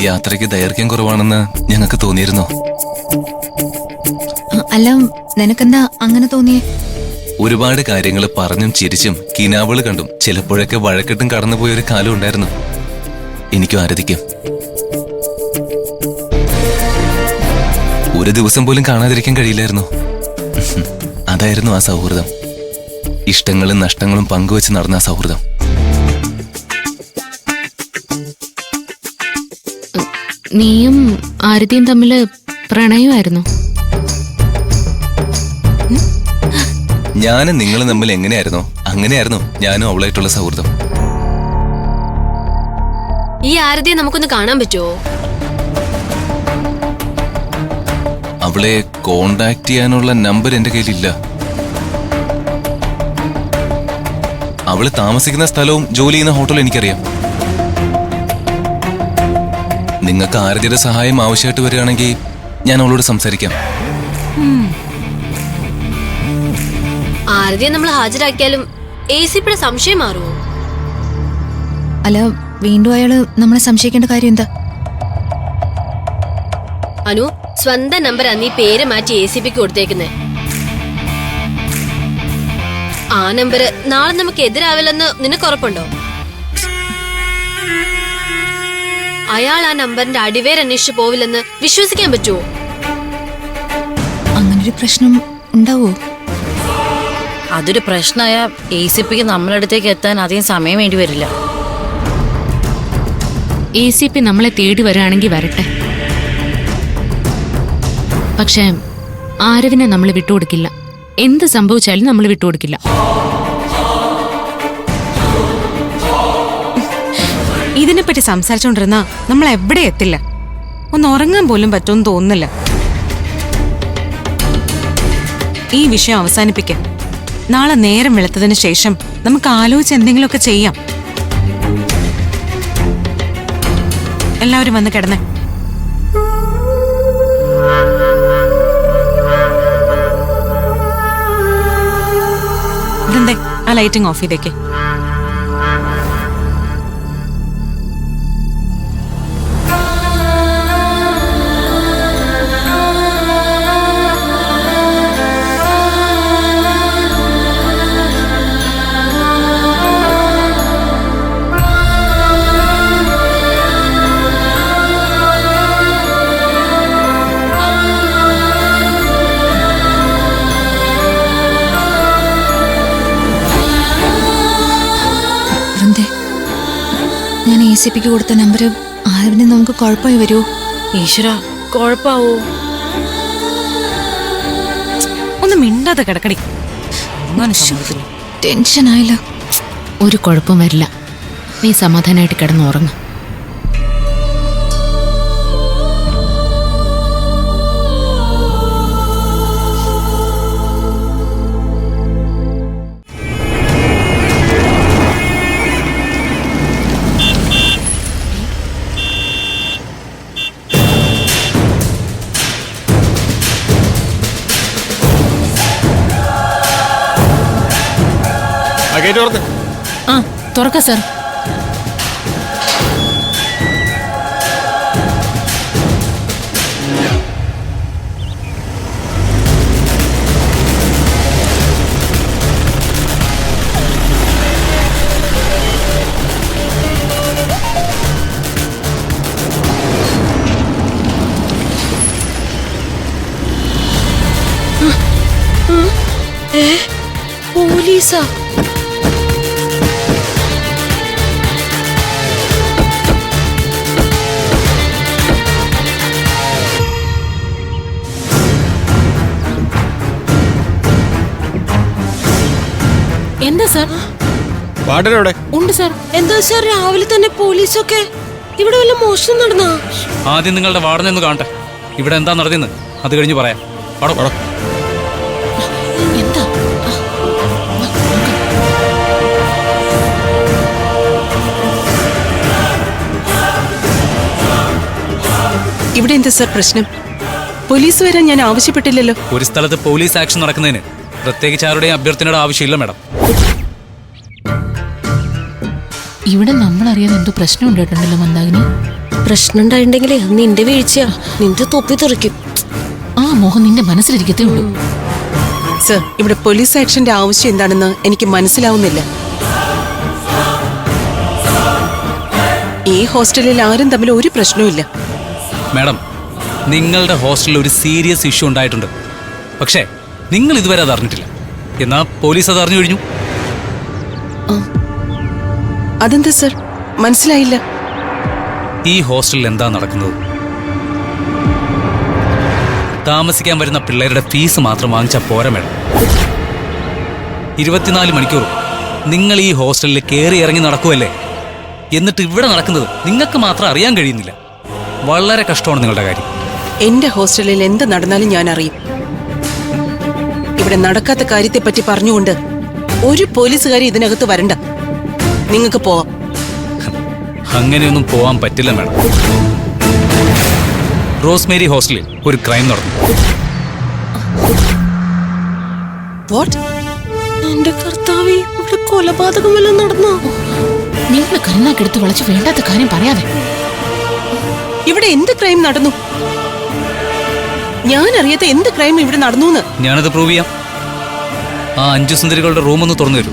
യാത്രയ്ക്ക് ദൈർഘ്യം കുറവാണെന്ന് ഞങ്ങൾക്ക് തോന്നിയിരുന്നോ? അല്ല, നിനക്കെന്താ അങ്ങനെ തോന്നിയേ? ഒരുപാട് കാര്യങ്ങൾ പറഞ്ഞും ചിരിച്ചും കിനാവുകൾ കണ്ടും ചിലപ്പോഴൊക്കെ വഴക്കെട്ടും കടന്നുപോയൊരു കാലം ഉണ്ടായിരുന്നു എനിക്കും ആരതിക്കും. ഒരു ദിവസം പോലും കാണാതിരിക്കാൻ കഴിയില്ലായിരുന്നു. അതായിരുന്നു ആ സൗഹൃദം. ഇഷ്ടങ്ങളും നഷ്ടങ്ങളും പങ്കുവെച്ച് നടന്ന ആ സൗഹൃദം. നീയും ആരതിയും തമ്മില് പ്രണയമായിരുന്നു? ഞാനും നിങ്ങളും തമ്മിൽ എങ്ങനെയായിരുന്നോ അങ്ങനെയായിരുന്നു ഞാനും അവളായിട്ടുള്ള സൗഹൃദം. ഈ ആരതിയെ നമുക്കൊന്ന് കാണാൻ പറ്റുമോ? അവളെ കോണ്ടാക്ട് ചെയ്യാനുള്ള നമ്പർ എന്റെ കയ്യിലില്ല. അവള് താമസിക്കുന്ന സ്ഥലവും ജോലി ചെയ്യുന്ന ഹോട്ടലും എനിക്കറിയാം. നിങ്ങൾക്ക് ആരതിയുടെ സഹായം ആവശ്യമായിട്ട് വരികയാണെങ്കിൽ ഞാൻ അവളോട് സംസാരിക്കാം. ആരതിയെ നമ്മൾ ഹാജരാക്കിയാലും ACPയുടെ സംശയം മാറുമോ? അല്ല, വീണ്ടും അയാള് നമ്മളെ സംശയിക്കേണ്ട കാര്യം എന്താ? അനു, സ്വന്തം നമ്പറാ നീ പേര് മാറ്റി ACPക്ക് കൊടുത്തേക്കുന്നേ. ആ നമ്പര് നാളെ നമുക്ക് എതിരാവില്ലെന്ന് നിനക്ക് ഉറപ്പുണ്ടോ? അയാൾ ആ നമ്പറിന്റെ അടിവേര് അന്വേഷിച്ചു പോവില്ലെന്ന് വിശ്വസിക്കാൻ പറ്റുമോ? അങ്ങനൊരു പ്രശ്നം ഉണ്ടാവോ? അതൊരു പ്രശ്നമായ ACPക്ക് നമ്മളടുത്തേക്ക് എത്താൻ അധികം സമയം വേണ്ടി വരില്ല. ACP നമ്മളെ തേടി വരികയാണെങ്കിൽ വരട്ടെ. പക്ഷേ ആരവിനെ നമ്മൾ വിട്ടുകൊടുക്കില്ല. എന്ത് സംഭവിച്ചാലും നമ്മൾ വിട്ടുകൊടുക്കില്ല. ഇതിനെപ്പറ്റി സംസാരിച്ചോണ്ടിരുന്നാ നമ്മൾ എവിടെ എത്തില്ല. ഒന്ന് ഉറങ്ങാൻ പോലും പറ്റുമെന്ന് തോന്നുന്നില്ല. ഈ വിഷയം അവസാനിപ്പിക്കാം. നാളെ നേരം വെളുത്തതിന് ശേഷം നമുക്ക് ആലോചിച്ച് എന്തെങ്കിലുമൊക്കെ ചെയ്യാം. എല്ലാവരും വന്ന് കിടന്നേ. ഇതെന്തേ ആ ലൈറ്റിംഗ് ഓഫ് ചെയ്തേക്ക്. ഞാൻ ACPക്ക് കൊടുത്ത നമ്പർ ആരവിനെ നമുക്ക് കുഴപ്പമായി വരുമോ? ഈശ്വര, കുഴപ്പാവോ? ഒന്ന് മിണ്ടാതെ കിടക്കടി. ടെൻഷനായില്ല. ഒരു കുഴപ്പം വരില്ല. നീ സമാധാനമായിട്ട് കിടന്നുറങ്ങും. ആ, തുറക്ക സർ. പോലീസാ? എന്താ സർ? ഉണ്ട് സർ. എന്താ സർ രാവിലെ തന്നെ പോലീസൊക്കെ? ഇവിടെ വല്ല മോഷണം നടന്നാ? ആദ്യം നിങ്ങളുടെ വാർഡനെ ഒന്ന് കാണട്ടെ. ഇവിടെ എന്താ നടന്നെന്ന് അത് കഴിഞ്ഞ് പറയാം. എന്താ? ഇവിടെ എന്താ സർ പ്രശ്നം? പോലീസ് വരാൻ ഞാൻ ആവശ്യപ്പെട്ടില്ലല്ലോ. ഒരു സ്ഥലത്ത് പോലീസ് ആക്ഷൻ നടക്കുന്നതിന് പ്രത്യേകിച്ച് ആരുടെയും അഭ്യർത്ഥനയുടെ ആവശ്യമില്ല മാഡം. ഇവിടെ നമ്മൾ അറിയാൻ എന്തോ പ്രശ്നം ഉണ്ടായിട്ടുണ്ടല്ലോ മന്ദാകിനി. പ്രശ്നം ഉണ്ടായിട്ടുണ്ടെങ്കിലേ അത് നിന്റെ വീഴ്ചയാ, നിന്റെ തൊപ്പി തെറിക്കും. ആ മോഹം നിന്റെ മനസ്സിലിരിക്കത്തേ ഉള്ളൂ. സർ, ഇവിടെ പോലീസ് ആക്ഷന്റെ ആവശ്യം എന്താണെന്ന് എനിക്ക് മനസ്സിലാവുന്നില്ല. ഈ ഹോസ്റ്റലിൽ ആരും തമ്മിൽ ഒരു പ്രശ്നവുമില്ല. മാഡം, നിങ്ങളുടെ ഹോസ്റ്റലിൽ ഒരു സീരിയസ് ഇഷ്യൂ ഉണ്ടായിട്ടുണ്ട്. പക്ഷേ നിങ്ങൾ ഇതുവരെ അത് അറിഞ്ഞിട്ടില്ല. എന്നാ പോലീസ് അത് അറിഞ്ഞു കഴിഞ്ഞു. അതെന്താ സർ, മനസ്സിലായില്ല. ഈ ഹോസ്റ്റലിൽ എന്താ നടക്കുന്നത്? താമസിക്കാൻ വരുന്ന പിള്ളേരുടെ ഫീസ് മാത്രം വാങ്ങിച്ചാൽ പോരാ മേഡം. 24 മണിക്കൂർ നിങ്ങൾ ഈ ഹോസ്റ്റലിൽ കയറി ഇറങ്ങി നടക്കുമല്ലേ? എന്നിട്ട് ഇവിടെ നടക്കുന്നത് നിങ്ങൾക്ക് മാത്രം അറിയാൻ കഴിയുന്നില്ല. വളരെ കഷ്ടമാണ് നിങ്ങളുടെ കാര്യം. എന്റെ ഹോസ്റ്റലിൽ എന്ത് നടന്നാലും ഞാൻ അറിയും. ഇവിടെ നടക്കാത്ത കാര്യത്തെപ്പറ്റി പറഞ്ഞുകൊണ്ട് ഒരു പോലീസുകാരി ഇതിനകത്ത് വരണ്ട. നിങ്ങൾക്ക് പോവാം. അങ്ങനെയൊന്നും പോവാൻ പറ്റില്ല മാഡം. റോസ്മേരി ഹോസ്റ്റലിൽ ഒരു ക്രൈം നടന്നു. വാട്ട്? എന്റെ കർത്താവേ, ഇവിടെ കൊലപാതകം വല്ലതും നടന്നോ? നിങ്ങൾ കരുനാക്കെടുത്ത് വളച്ച് വേണ്ടാത്ത കാര്യം പറയാതെ. ഇവിടെ എന്ത് ക്രൈം നടന്നു? ഞാൻ അറിയാത്ത എന്ത് ക്രൈം ഇവിടെ നടന്നു എന്ന്. ഞാനത് പ്രൂവ് ചെയ്യാം. ആ 5 സുന്ദരികളുടെ റൂം ഒന്ന് തുറന്നു തരൂ.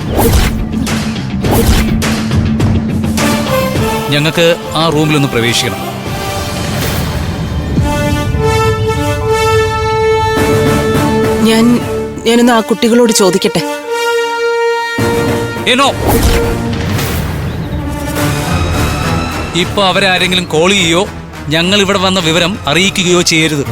ഞങ്ങൾക്ക് ആ റൂമിലൊന്ന് പ്രവേശിക്കണം. ഞാനൊന്ന് ആ കുട്ടികളോട് ചോദിക്കട്ടെ. ഏനോ, ഇപ്പൊ അവരെ ആരെങ്കിലും കോൾ ചെയ്യുകയോ ഞങ്ങൾ ഇവിടെ വന്ന വിവരം അറിയിക്കുകയോ ചെയ്യരുത്.